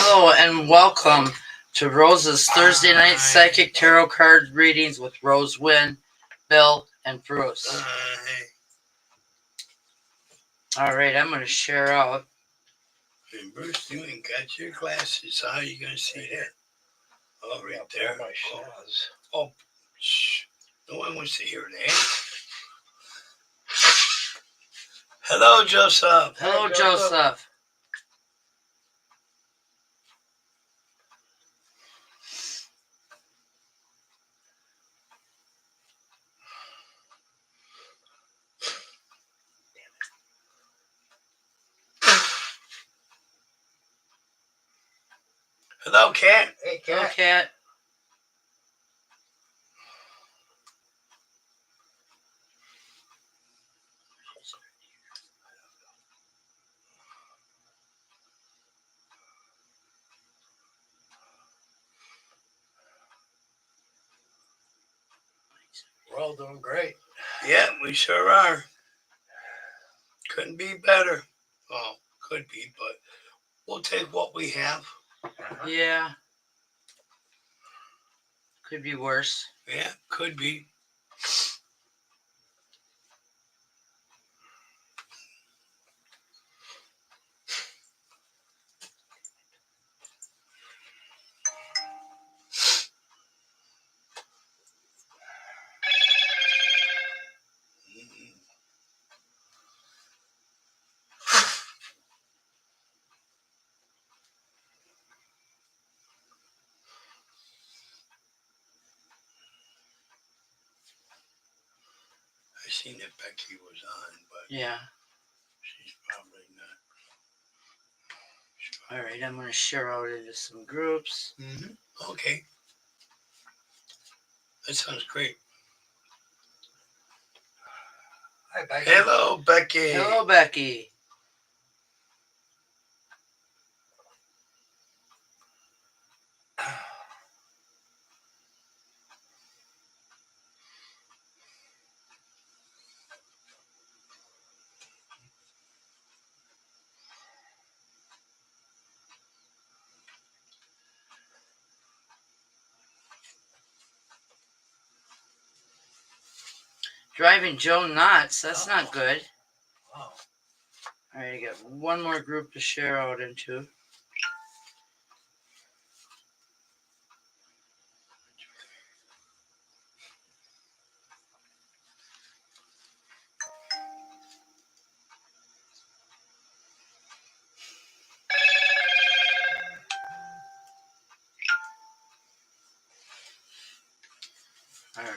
Hello and welcome to Rose's Thursday night psychic tarot card readings with Rose Wynn, Bill, and Bruce. Alright, I'm going to share out. And Bruce, you ain't got your glasses. How are you going to see that? Oh, right there. Oh, shh. No one wants to hear that. Hello, Joseph. Hello, Joseph. Hello, Cat. Hey, Cat. Hello, Cat. We're all doing great. Yeah, we sure are. Couldn't be better. Well, could be, but we'll take what we have. Yeah. Could be worse. Yeah, could be. I seen that Becky was on, but Yeah. she's probably not. Alright, I'm going to share out into some groups. Okay. That sounds great. Hi, Becky. Hello, Becky. Hello, Becky. Driving Joe nuts. That's not good. Wow. Alright, I got one more group to share out into. Alrighty.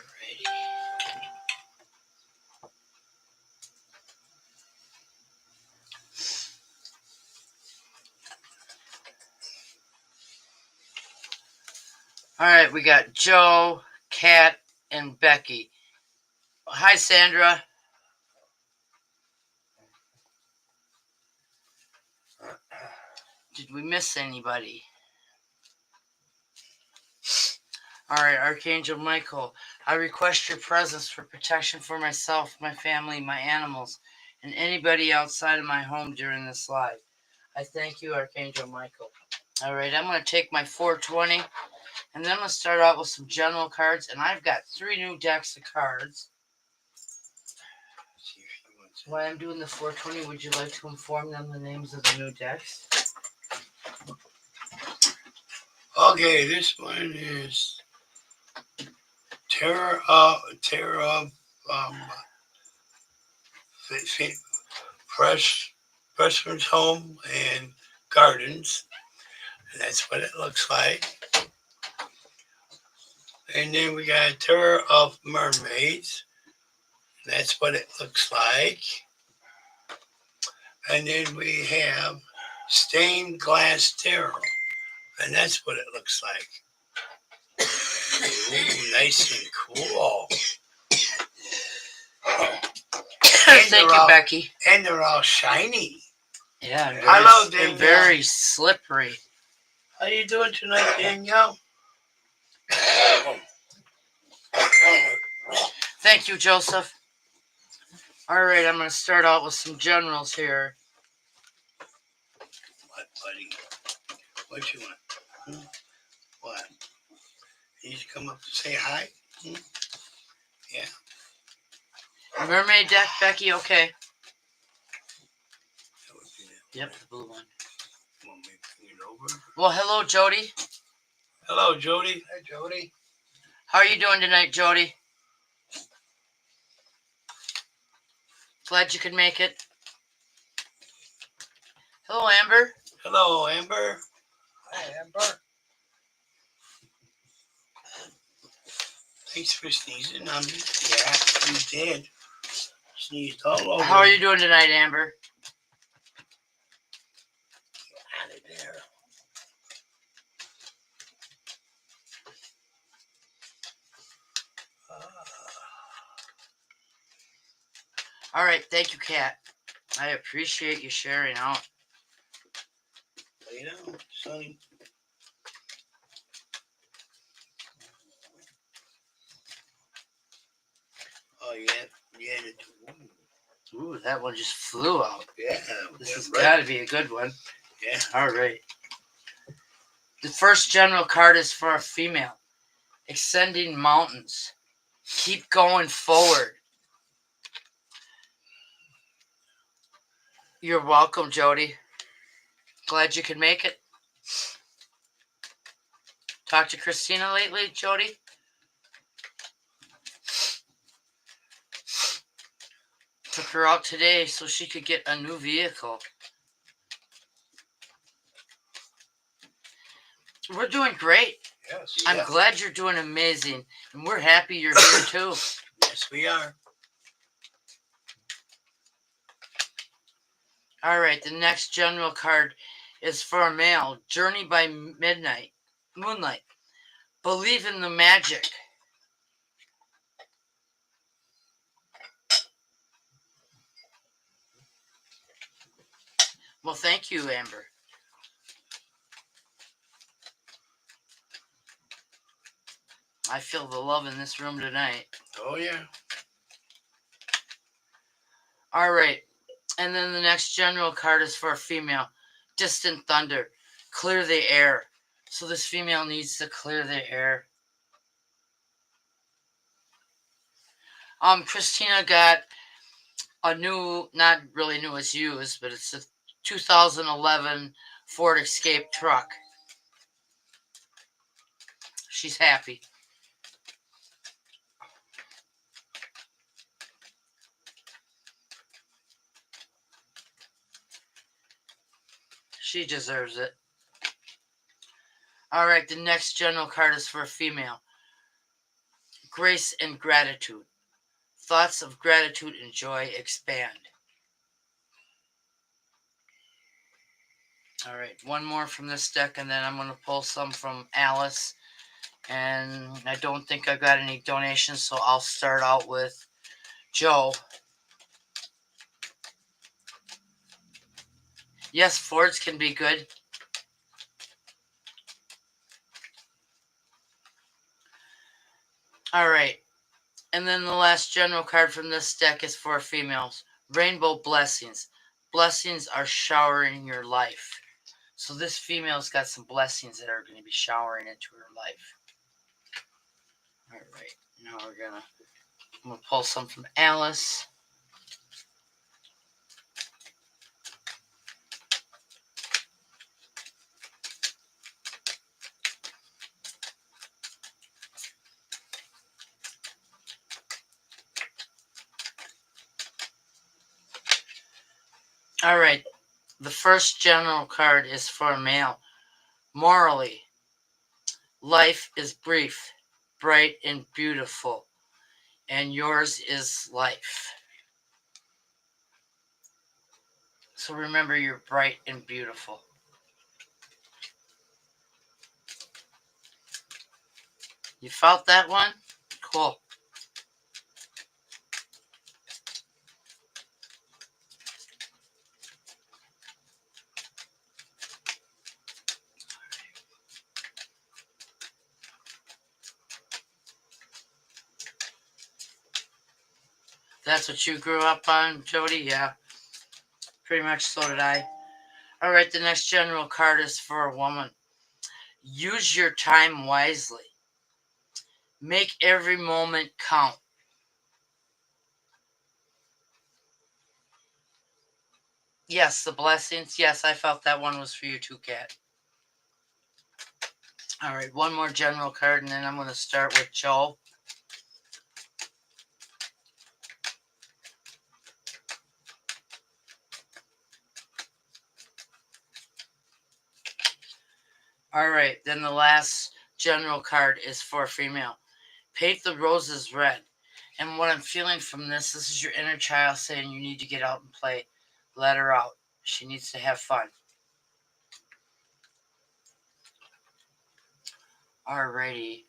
Alright, we got Joe, Kat, and Becky. Hi, Sandra. Did we miss anybody? Alright, Archangel Michael, I request your presence for protection for myself, my family, my animals, and anybody outside of my home during this live. I thank you, Archangel Michael. Alright, I'm going to take my 420, and then I'm going to start out with some general cards, and I've got 3 new decks of cards. While I'm doing the 420, would you like to inform them the names of the new decks? Okay, this one is Terror of Freshman's Home and Gardens. And that's what it looks like. And then we got Terror of Mermaids. And that's what it looks like. And then we have Stained Glass Tarot. And that's what it looks like. Ooh, nice and cool. Thank you, Becky. And they're all shiny. Yeah, hello, Danielle. And very slippery. How you doing tonight, Danielle? Thank you, Joseph. Alright, I'm going to start out with some generals here. What, buddy? What you want? What? You should come up to say hi? Mermaid deck, Becky, okay. That would be it. Yep, the blue one. Want me to bring it over? Well, hello, Jody. Hello, Jody. Hey, Jody. How are you doing tonight, Jody? Glad you could make it. Hello, Amber. Hello, Amber. Hi, Amber. Thanks for sneezing on me. Yeah, you did. Sneezed all over. How are you doing tonight, Amber? Out of there. All right, thank you, Kat. I appreciate you sharing out. Lay down, Sonny. Oh, yeah, Ooh, that one just flew out. yeah. This has right. got to be a good one. Yeah. All right. The first general card is for a female. Ascending mountains. Keep going forward. You're welcome, Jody. Glad you could make it. Talked to Christina lately, Jody? Took her out today so she could get a new vehicle. We're doing great. Yes. I'm Yeah. glad you're doing amazing. And we're happy you're here too. Yes, we are. All right, the next general card is for a male. Journey by Moonlight. Believe in the magic. Well, thank you, Amber. I feel the love in this room tonight. Oh, yeah. All right, and then the next general card is for a female. Distant thunder. Clear the air. So this female needs to clear the air. Christina got a new, not really new, it's used, but it's a 2011 Ford Escape truck. She's happy. She deserves it. All right, the next general card is for a female. Grace and gratitude. Thoughts of gratitude and joy expand. All right, one more from this deck, and then I'm going to pull some from Alice. And I don't think I got any donations, so I'll start out with Joe. Yes, Fords can be good. All right. And then the last general card from this deck is for females. Rainbow blessings. Blessings are showering your life. So this female's got some blessings that are going to be showering into her life. All right. Now I'm going to pull some from Alice. All right. The first general card is for a male. Morally, life is brief, bright, and beautiful, and yours is life. So remember, you're bright and beautiful. You felt that one? Cool. That's what you grew up on, Jody? Yeah. Pretty much so did I. All right, the next general card is for a woman. Use your time wisely. Make every moment count. Yes, the blessings. Yes, I felt that one was for you too, Kat. All right, one more general card, and then I'm going to start with Joe. All right, then the last general card is for female. Paint the roses red. And what I'm feeling from this is your inner child saying you need to get out and play. Let her out. She needs to have fun. Alrighty.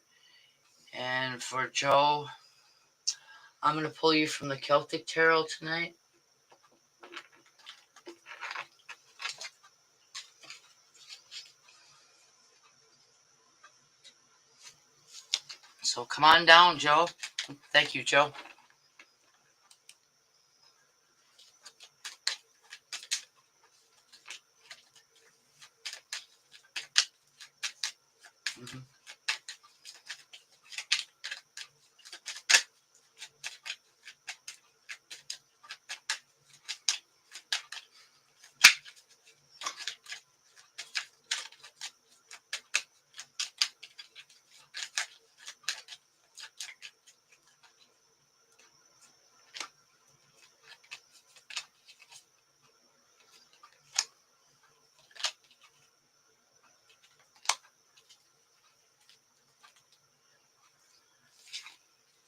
And for Joe, I'm going to pull you from the Celtic Tarot tonight. So come on down, Joe. Thank you, Joe. Mhm.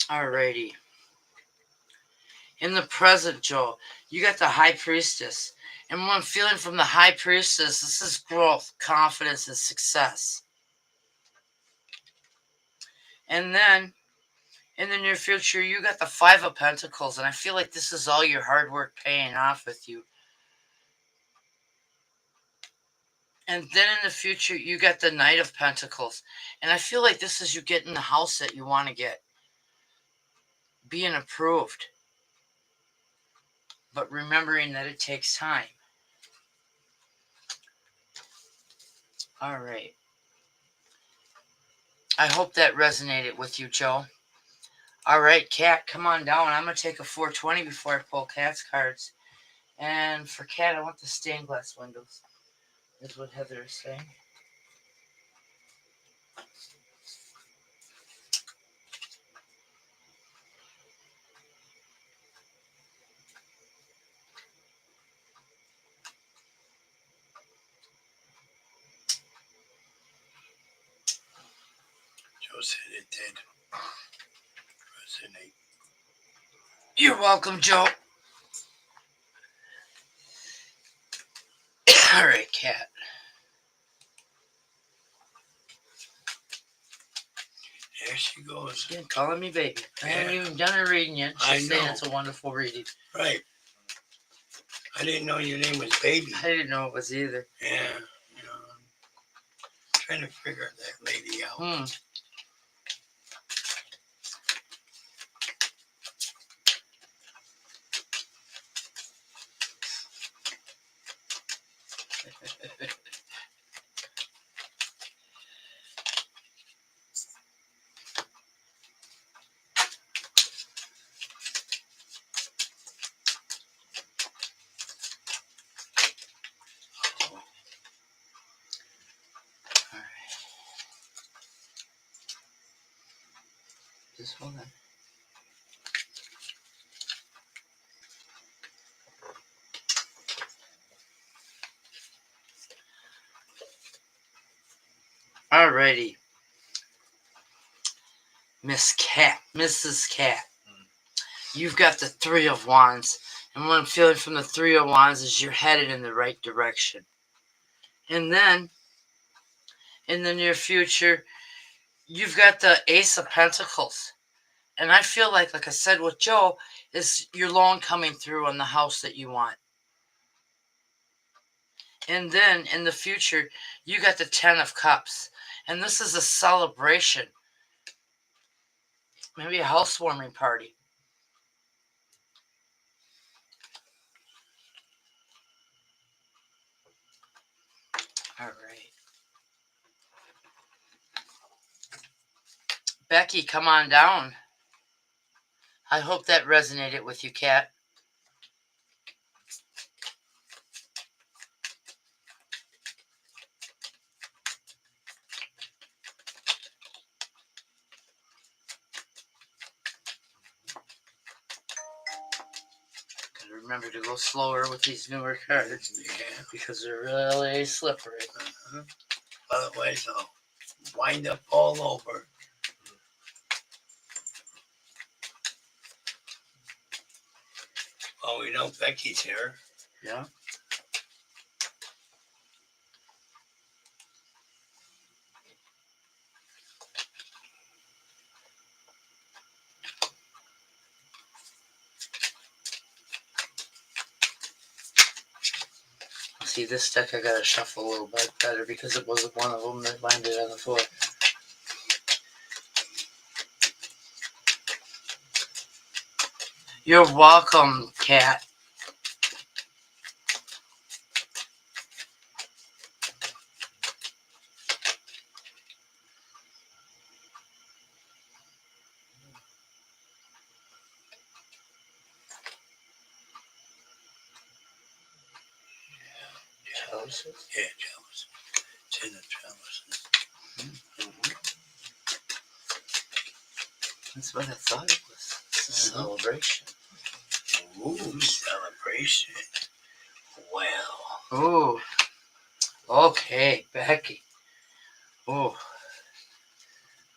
Alrighty. In the present, Joe, you got the High Priestess. And what I'm feeling from the High Priestess, this is growth, confidence, and success. And then in the near future, you got the Five of Pentacles. And I feel like this is all your hard work paying off with you. And then in the future, you got the Knight of Pentacles. And I feel like this is you getting the house that you want to get. Being approved. But remembering that it takes time. All right. I hope that resonated with you, Joe. All right, Kat, come on down. I'm going to take a 420 before I pull Kat's cards. And for Kat, I want the stained glass windows. Is what Heather is saying. Joe said it did resonate. You're welcome, Joe. All right, Kat. There she goes. She's calling me baby. I haven't Yeah. even done her reading yet. I She's saying know. it's a wonderful reading. Right. I didn't know your name was Baby. I didn't know it was either. Yeah. You know, I'm trying to figure that lady out. All right. Just hold on. Alrighty. Mrs. Cat. You've got the Three of Wands. And what I'm feeling from the Three of Wands is you're headed in the right direction. And then, in the near future, you've got the Ace of Pentacles. And I feel like I said with Joe, is your loan coming through on the house that you want. And then, in the future, you got the Ten of Cups. And this is a celebration. Maybe a housewarming party. All right. Becky, come on down. I hope that resonated with you, Kat. Gotta remember to go slower with these newer cards Yeah. because they're really slippery. Otherwise, I'll wind up all over. Well, we know Becky's here. Yeah. See, this deck I gotta shuffle a little bit better because it wasn't one of them that landed on the floor. You're welcome, Kat. Chalices? Yeah, chalice. It's in the chalices. That's what I thought it was. It's a celebration. Ooh, celebration. Well. Ooh. Okay, Becky. Ooh.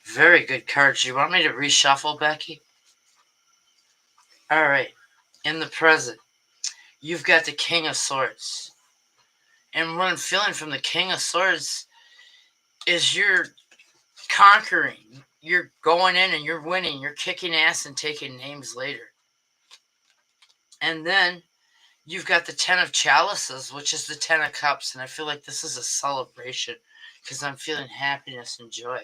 Very good cards. You want me to reshuffle, Becky? Alright. In the present, you've got the King of Swords. And what I'm feeling from the King of Swords is you're conquering. You're going in and you're winning. You're kicking ass and taking names later. And then you've got the Ten of Chalices, which is the Ten of Cups. And I feel like this is a celebration because I'm feeling happiness and joy.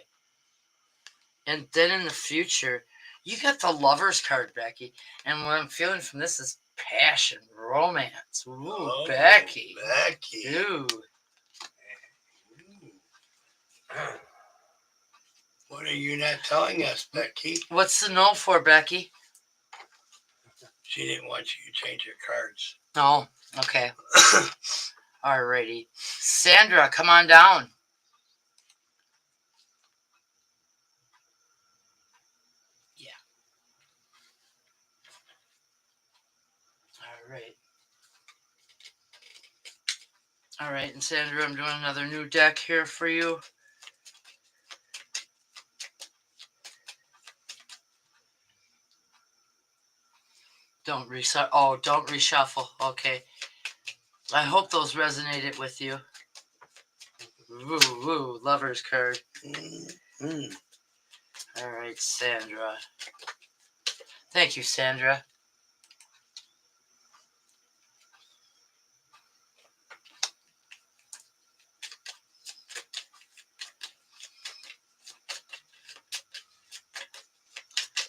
And then in the future, you got the Lovers card, Becky. And what I'm feeling from this is passion, romance. Ooh, Becky. Becky. Ooh. What are you not telling us, Becky? What's the no for, Becky? She didn't want you to change your cards. No. Okay. Alrighty. Sandra, come on down. Yeah. Alright. Alright, and Sandra, I'm doing another new deck here for you. Don't reset. Oh, don't reshuffle. Okay. I hope those resonated with you. Woo, woo, Lovers card. Mm-hmm. Alright, Sandra. Thank you, Sandra.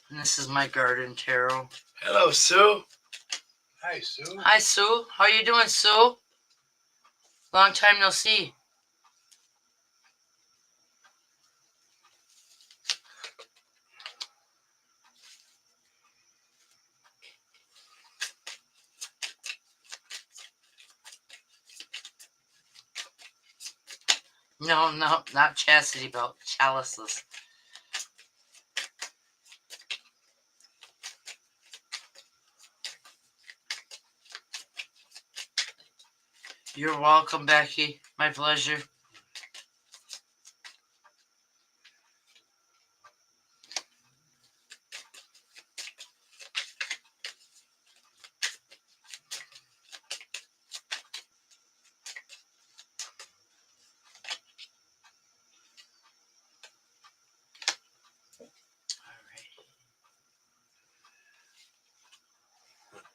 And this is my garden tarot. Hello, Sue. Hi, Sue. Hi, Sue. How you doing, Sue? Long time no see. No, not chastity belt. Chalices. You're welcome, Becky. My pleasure.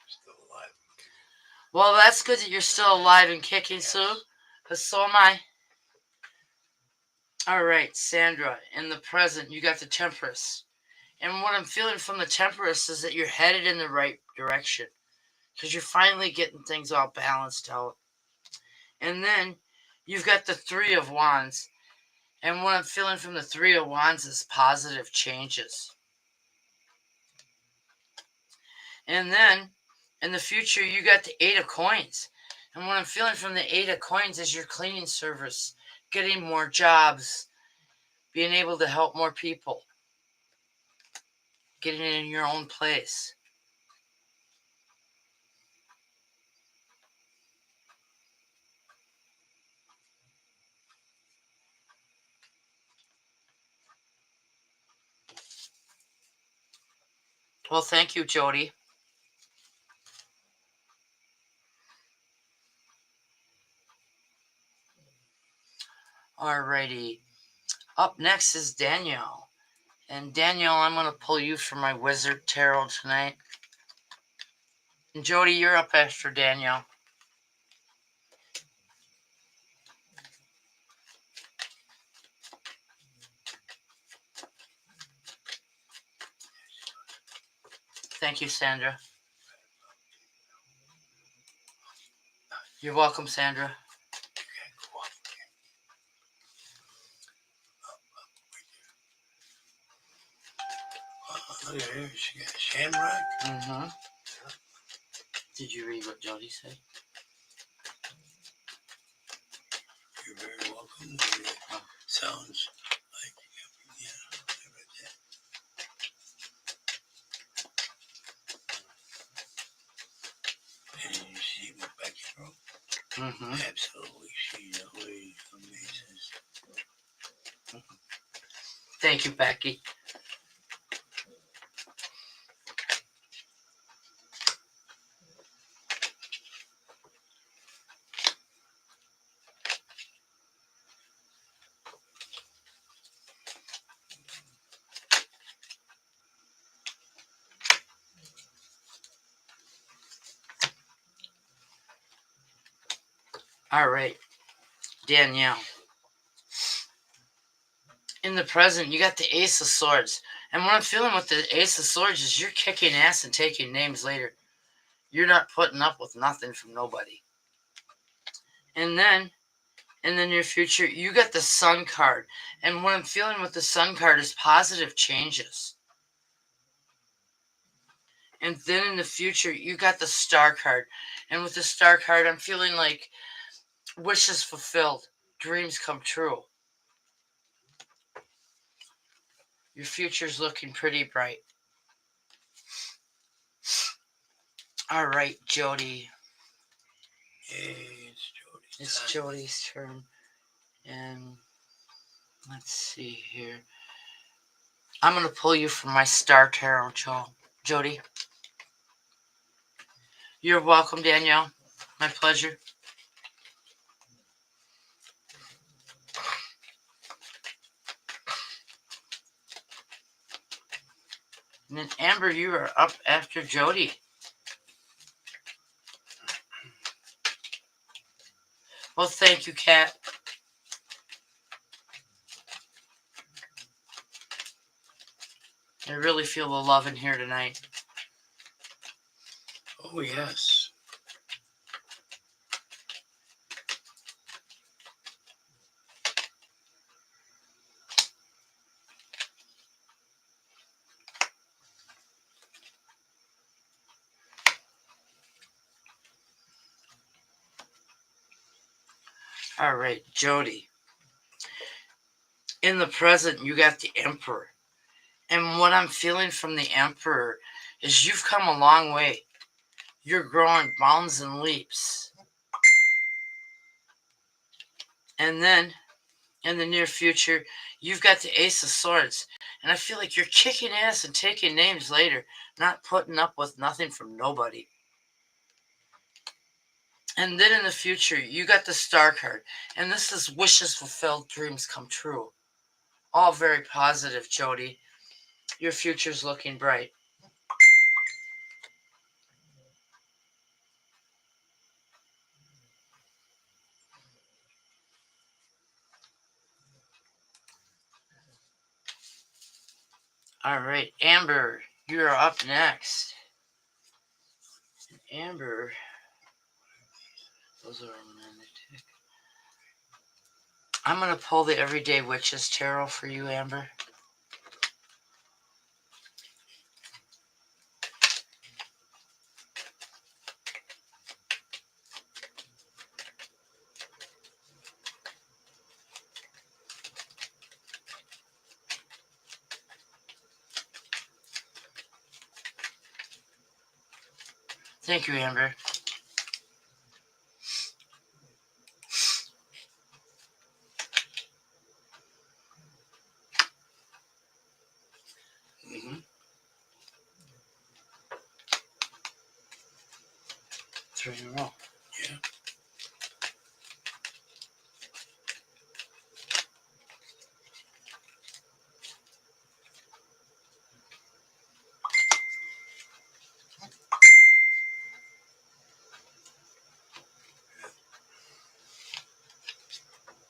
Still alive. Well, that's good that you're still alive and kicking, Sue. Because so am I. Alright, Sandra. In the present, you got the Temperance. And what I'm feeling from the Temperance is that you're headed in the right direction. Because you're finally getting things all balanced out. And then you've got the Three of Wands. And what I'm feeling from the Three of Wands is positive changes. And then in the future, you got the Eight of Coins. And what I'm feeling from the Eight of Coins is your cleaning service, getting more jobs, being able to help more people, getting in your own place. Well, thank you, Jody. Alrighty. Up next is Danielle. And Danielle, I'm going to pull you for my Wizard Tarot tonight. And Jody, you're up after Danielle. Thank you, Sandra. You're welcome, Sandra. Look at her. She got a shamrock. Mm-hmm. Did you read what Jody said? You're very welcome. Sounds like, yeah, I read that. And you see what Becky wrote? Mm-hmm. Absolutely. She's always amazing. Thank you, Becky. All right, Danielle. In the present, you got the Ace of Swords. And what I'm feeling with the Ace of Swords is you're kicking ass and taking names later. You're not putting up with nothing from nobody. And then, in the near future, you got the Sun card. And what I'm feeling with the Sun card is positive changes. And then in the future, you got the Star card. And with the Star card, I'm feeling like wishes fulfilled, dreams come true. Your future's looking pretty bright. All right, Jody. Hey, it's Jody. It's Jody's turn. And let's see here. I'm going to pull you from my Star Tarot, Jody. You're welcome, Danielle. My pleasure. And then Amber, you are up after Jody. Well, thank you, Kat. I really feel the love in here tonight. Oh, yes. All right, Jody. In the present, you got the Emperor. And what I'm feeling from the Emperor is you've come a long way. You're growing bounds and leaps. And then, in the near future, you've got the Ace of Swords. And I feel like you're kicking ass and taking names later, not putting up with nothing from nobody. And then in the future, you got the Star card. And this is wishes fulfilled, dreams come true. All very positive, Jody. Your future's looking bright. All right, Amber, you're up next. Amber, those are romantic. I'm going to pull the Everyday Witches Tarot for you, Amber. Thank you, Amber. Mm-hmm. 3 in a row. Yeah.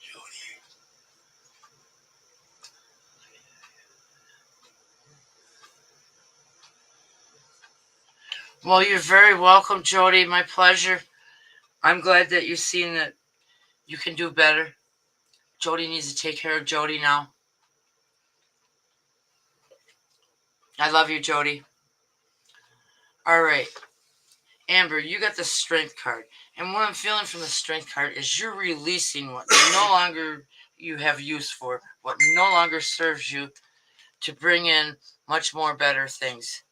Jody. Well, you're very welcome, Jody. My pleasure. I'm glad that you've seen that you can do better. Jody needs to take care of Jody now. I love you, Jody. All right. Amber, you got the Strength card. And what I'm feeling from the Strength card is you're releasing what no longer you have use for, what no longer serves you, to bring in much more better things.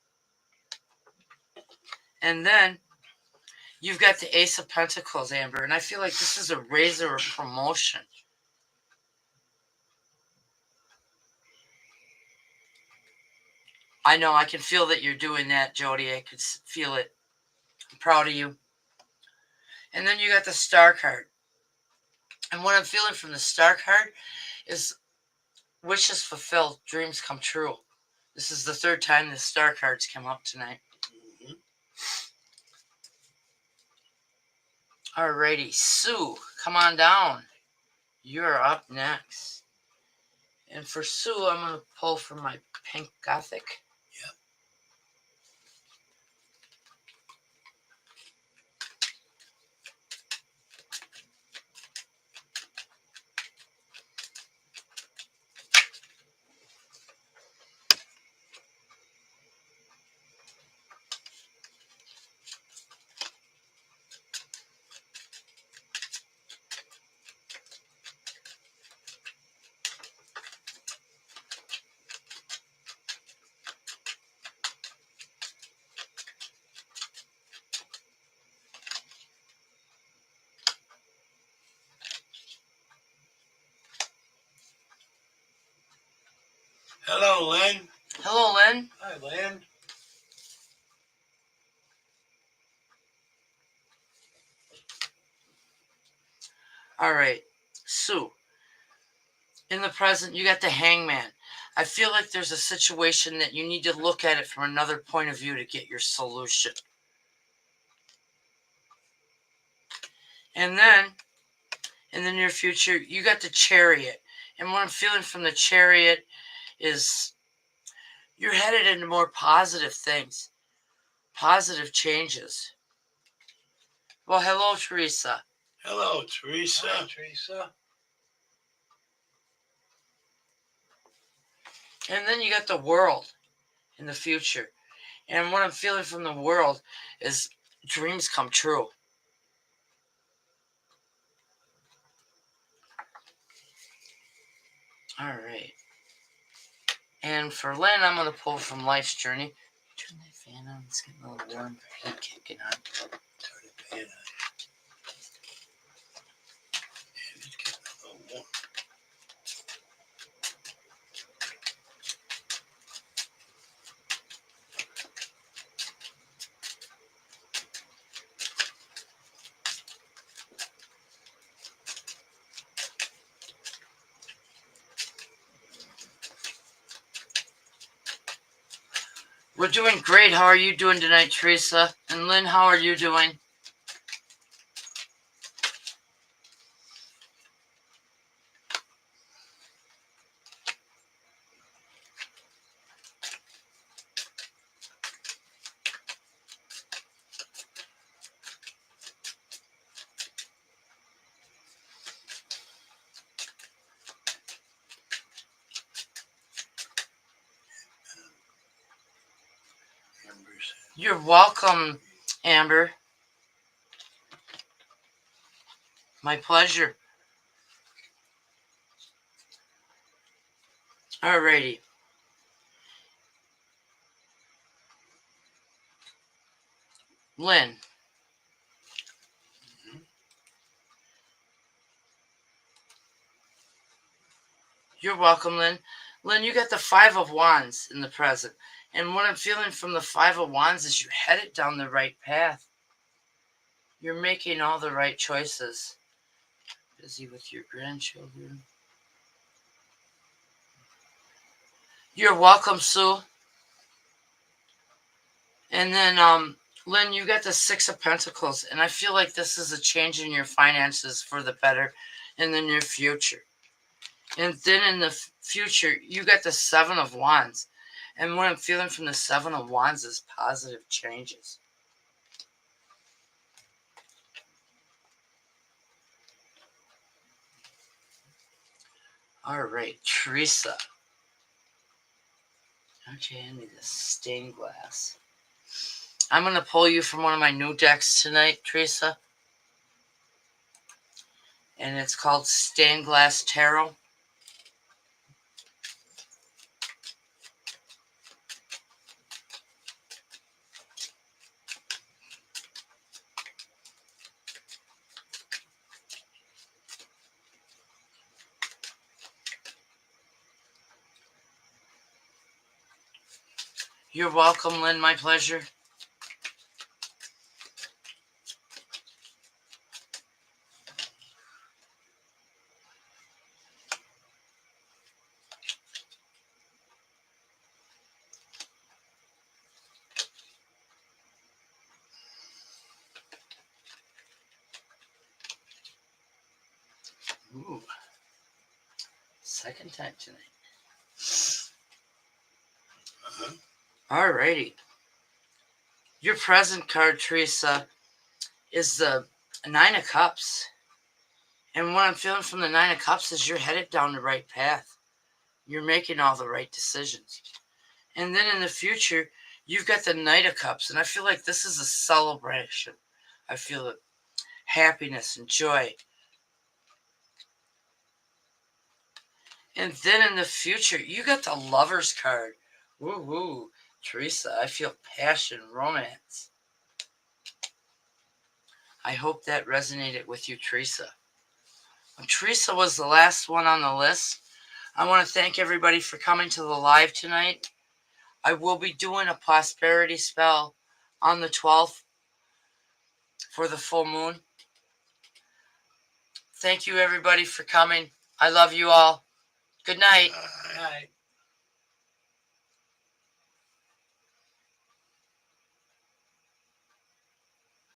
And then you've got the Ace of Pentacles, Amber. And I feel like this is a raise or a promotion. I know, I can feel that you're doing that, Jody. I could feel it. I'm proud of you. And then you got the Star card. And what I'm feeling from the Star card is wishes fulfilled, dreams come true. This is the third time the Star cards come up tonight. Mm-hmm. Alrighty, Sue, come on down. You're up next. And for Sue, I'm going to pull from my Pink Gothic. Yep. Hello, Lynn. Hello, Lynn. Hi, Lynn. Alright, Sue. In the present, you got the Hangman. I feel like there's a situation that you need to look at it from another point of view to get your solution. And then, in the near future, you got the Chariot. And what I'm feeling from the Chariot is you're headed into more positive things, positive changes. Well, hello, Teresa. Hello, Teresa. Hi, Teresa. And then you got the World in the future. And what I'm feeling from the World is dreams come true. All right. And for Lynn, I'm going to pull from Life's Journey. Turn that fan on. It's getting a little warm. Heat kicking on. Turn the fan on. And it's getting a little warm. We're doing great. How are you doing tonight, Teresa? And Lynn, how are you doing? You're welcome, Amber. My pleasure. Alrighty. Lynn. You're welcome, Lynn. Lynn, you got the Five of Wands in the present. And what I'm feeling from the Five of Wands is you headed down the right path. You're making all the right choices. Busy with your grandchildren. You're welcome, Sue. And then, Lynn, you got the Six of Pentacles. And I feel like this is a change in your finances for the better in the near future. And then in the future, you got the Seven of Wands. And what I'm feeling from the Seven of Wands is positive changes. All right, Teresa. Don't you hand me this stained glass? I'm going to pull you from one of my new decks tonight, Teresa. And it's called Stained Glass Tarot. You're welcome, Lynn. My pleasure. Ooh. Second time tonight. Alrighty. Your present card, Teresa, is the Nine of Cups. And what I'm feeling from the Nine of Cups is you're headed down the right path. You're making all the right decisions. And then in the future, you've got the Knight of Cups. And I feel like this is a celebration. I feel it. Happiness and joy. And then in the future, you got the Lover's card. Woo woo. Teresa, I feel passion, romance. I hope that resonated with you, Teresa. Teresa was the last one on the list. I want to thank everybody for coming to the live tonight. I will be doing a prosperity spell on the 12th for the full moon. Thank you, everybody, for coming. I love you all. Good night. All right.